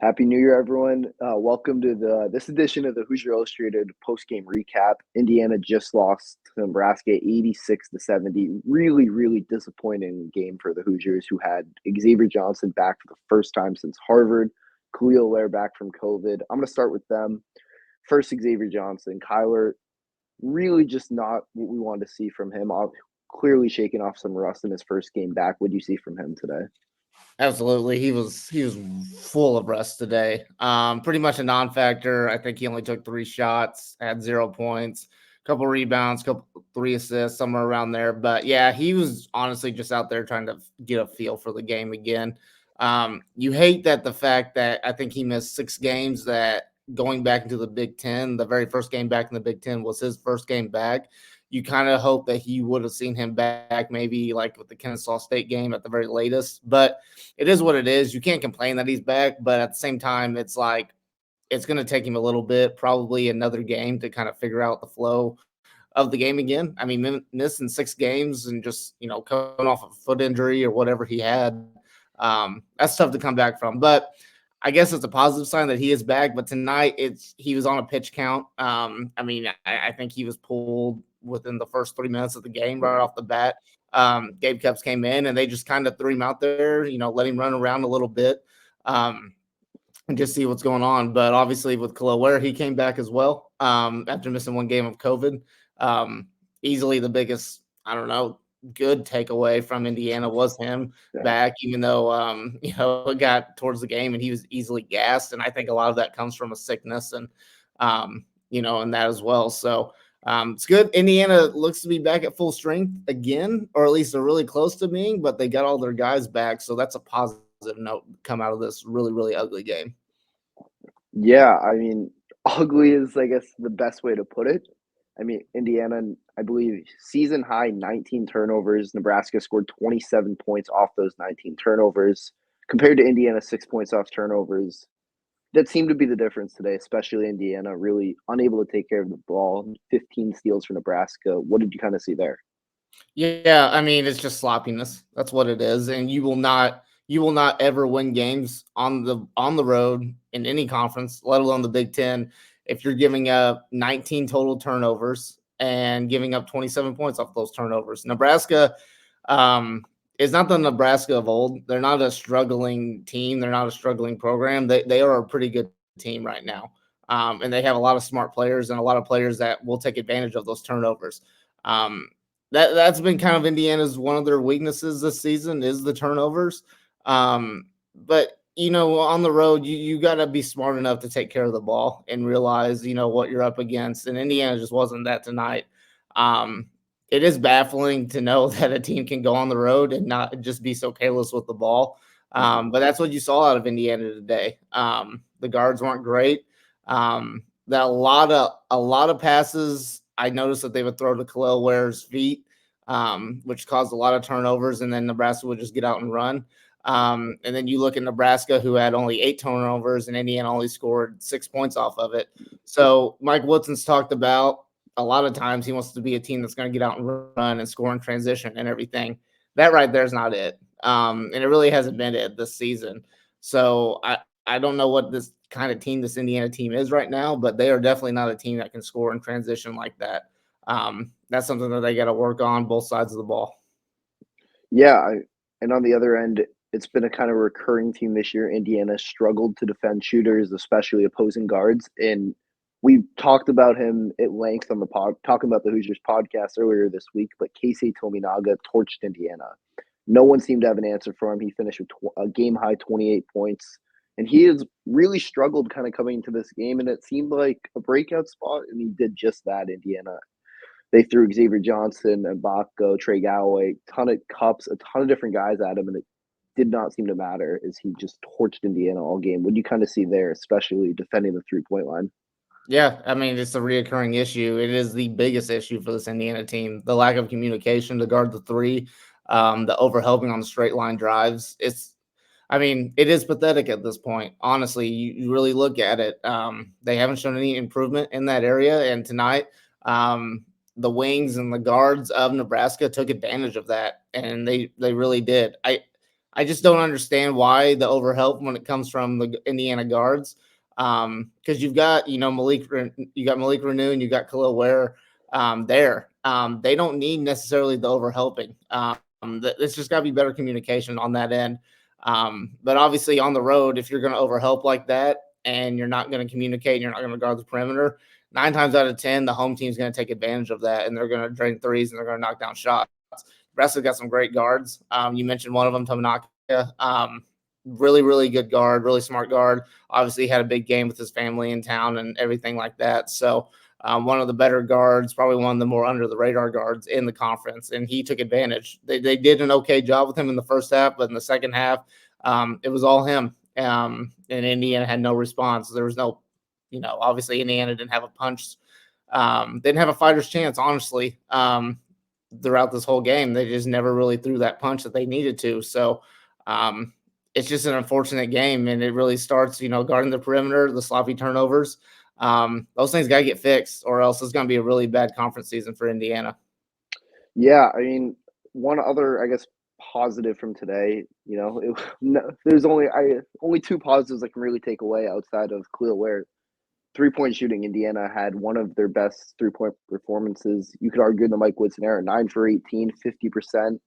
Happy New Year, everyone. Welcome to this edition of the Hoosier Illustrated Postgame Recap. Indiana just lost to Nebraska 86-70. Really, really disappointing game for the Hoosiers, who had Xavier Johnson back for the first time since Harvard, Khalil Lair back from COVID. I'm going to start with them. First, Xavier Johnson. Kyler, really just not what we wanted to see from him. Clearly shaking off some rust in his first game back. What do you see from him today? Absolutely. He was full of rust today. Pretty much a non-factor. I think he only took 3 shots, had 0 points, couple rebounds, couple 3 assists, somewhere around there. But yeah, he was honestly just out there trying to get a feel for the game again. You hate that the fact that I think he missed 6 games, that going back into the Big Ten, the very first game back in the Big Ten was his first game back. You kind of hope that he would have seen him back, maybe like with the Kennesaw State game at the very latest. But it is what it is. You can't complain that he's back, but at the same time, it's like it's going to take him a little bit, probably another game to kind of figure out the flow of the game again. I mean, missing 6 games and just, coming off a foot injury or whatever he had, that's tough to come back from. But I guess it's a positive sign that he is back. But tonight, he was on a pitch count. I think he was pulled within the first 3 minutes of the game right off the bat. Gabe Cupps came in and they just kind of threw him out there, let him run around a little bit and just see what's going on. But obviously with Khalil Ware, he came back as well after missing 1 game of COVID. Easily the biggest, good takeaway from Indiana was him back, even though, it got towards the game and he was easily gassed. And I think a lot of that comes from a sickness and that as well. So it's good. Indiana looks to be back at full strength again, or at least they're really close to being, but they got all their guys back. So that's a positive note come out of this really, really ugly game. Yeah, ugly is, I guess, the best way to put it. Indiana, I believe, season high 19 turnovers. Nebraska scored 27 points off those 19 turnovers, compared to Indiana 6 points off turnovers. That seemed to be the difference today, especially Indiana, really unable to take care of the ball. 15 steals for Nebraska. What did you kind of see there? Yeah, it's just sloppiness. That's what it is. And you will not ever win games on the road in any conference, let alone the Big Ten, if you're giving up 19 total turnovers and giving up 27 points off those turnovers. Nebraska is not the Nebraska of old. They're not a struggling team. They're not a struggling program. They are a pretty good team right now. And they have a lot of smart players and a lot of players that will take advantage of those turnovers. That's been kind of Indiana's one of their weaknesses this season is the turnovers. But on the road, you got to be smart enough to take care of the ball and realize, what you're up against. And Indiana just wasn't that tonight. It is baffling to know that a team can go on the road and not just be so careless with the ball. But that's what you saw out of Indiana today. The guards weren't great. That a lot of passes, I noticed that they would throw to Khalil Ware's feet, which caused a lot of turnovers, and then Nebraska would just get out and run. And then you look at Nebraska, who had only 8 turnovers, and Indiana only scored 6 points off of it. So Mike Woodson's talked about a lot of times he wants to be a team that's going to get out and run and score in transition and everything. That right there is not it. And it really hasn't been it this season. So I don't know what this kind of team this Indiana team is right now, but they are definitely not a team that can score in transition like that. That's something that they got to work on both sides of the ball. Yeah, and on the other end, it's been a kind of recurring theme this year. Indiana struggled to defend shooters, especially opposing guards. And we talked about him at length on talking about the Hoosiers podcast earlier this week, but Keisei Tominaga torched Indiana. No one seemed to have an answer for him. He finished with a game-high 28 points. And he has really struggled kind of coming into this game, and it seemed like a breakout spot, and he did just that, Indiana. They threw Xavier Johnson, Ibaka, Trey Galloway, ton of Cups, a ton of different guys at him, and it did not seem to matter as he just torched Indiana all game. What do you kind of see there, especially defending the three-point line? Yeah, it's a reoccurring issue. It is the biggest issue for this Indiana team. The lack of communication to guard the three, the overhelping on the straight line drives. It is pathetic at this point. Honestly, you really look at it. They haven't shown any improvement in that area. And tonight, the wings and the guards of Nebraska took advantage of that, and they really did. I just don't understand why the overhelp when it comes from the Indiana guards. Because you've got Malik Renew and you got Khalil Ware there. They don't need necessarily the overhelping. It's just got to be better communication on that end. But obviously on the road, if you're going to overhelp like that and you're not going to communicate, and you're not going to guard the perimeter. 9 times out of 10, the home team's going to take advantage of that, and they're going to drain threes and they're going to knock down shots. Nebraska got some great guards. You mentioned one of them, Tamanaka. Really, really good guard, really smart guard. Obviously, had a big game with his family in town and everything like that. So, one of the better guards, probably one of the more under the radar guards in the conference, and he took advantage. They did an okay job with him in the first half, but in the second half, it was all him. And Indiana had no response. There was no, obviously Indiana didn't have a punch, didn't have a fighter's chance, honestly. Throughout this whole game, they just never really threw that punch that they needed to. So, it's just an unfortunate game, and it really starts, guarding the perimeter, the sloppy turnovers. Those things got to get fixed, or else it's going to be a really bad conference season for Indiana. Yeah, I mean, one other, I guess, positive from today, there's only two positives I can really take away outside of Khalil Ware. 3-point shooting, Indiana had one of their best 3-point performances. You could argue in the Mike Woodson era, 9 for 18, 50%.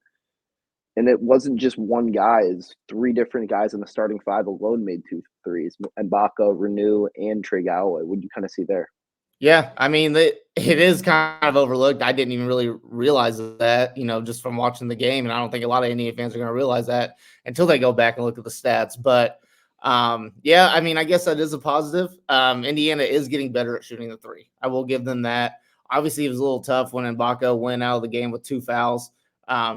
And it wasn't just one guy; it's three different guys in the starting five alone made 2 threes. Mbaka, Renew, and Trey Galloway. What do you kind of see there? Yeah, I mean, it is kind of overlooked. I didn't even really realize that, just from watching the game. And I don't think a lot of Indiana fans are going to realize that until they go back and look at the stats. But yeah, I mean, I guess that is a positive. Indiana is getting better at shooting the three. I will give them that. Obviously, it was a little tough when Mbaka went out of the game with 2 fouls.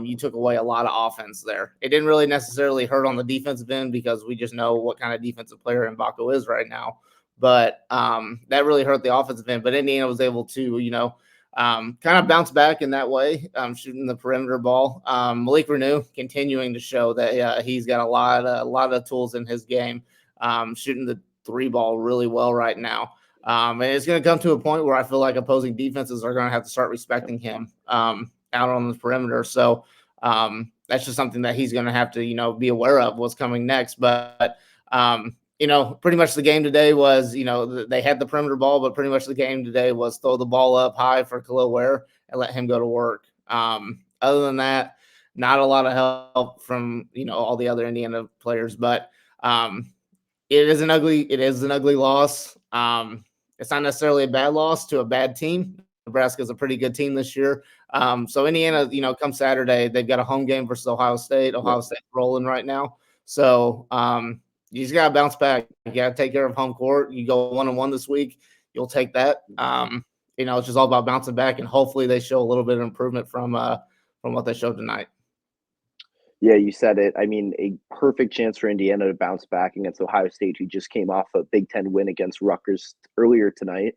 You took away a lot of offense there. It didn't really necessarily hurt on the defensive end because we just know what kind of defensive player Mbaka is right now. But that really hurt the offensive end. But Indiana was able to, kind of bounce back in that way, shooting the perimeter ball. Malik Renew continuing to show that he's got a lot of tools in his game, shooting the 3 ball really well right now. And it's going to come to a point where I feel like opposing defenses are going to have to start respecting him out on the perimeter. So that's just something that he's going to have to, be aware of what's coming next. But pretty much the game today was, they had the perimeter ball, but pretty much the game today was throw the ball up high for Khalil Ware and let him go to work. Other than that, not a lot of help from, all the other Indiana players, but it is an ugly loss. It's not necessarily a bad loss to a bad team. Nebraska is a pretty good team this year. So Indiana, come Saturday, they've got a home game versus Ohio State. Ohio State's rolling right now. So you just got to bounce back. You got to take care of home court. You go 1-1 this week, you'll take that. It's just all about bouncing back, and hopefully they show a little bit of improvement from what they showed tonight. Yeah, you said it. I mean, a perfect chance for Indiana to bounce back against Ohio State, who just came off a Big Ten win against Rutgers earlier tonight.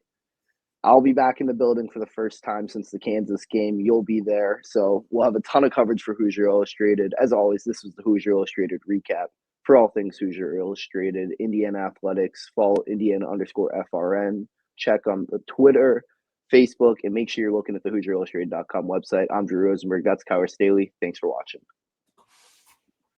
I'll be back in the building for the first time since the Kansas game. You'll be there. So we'll have a ton of coverage for Hoosier Illustrated. As always, this was the Hoosier Illustrated recap for all things Hoosier Illustrated, Indiana Athletics. Follow Indiana_FRN. Check on the Twitter, Facebook, and make sure you're looking at the HoosierIllustrated.com website. I'm Drew Rosenberg. That's Kyler Staley. Thanks for watching.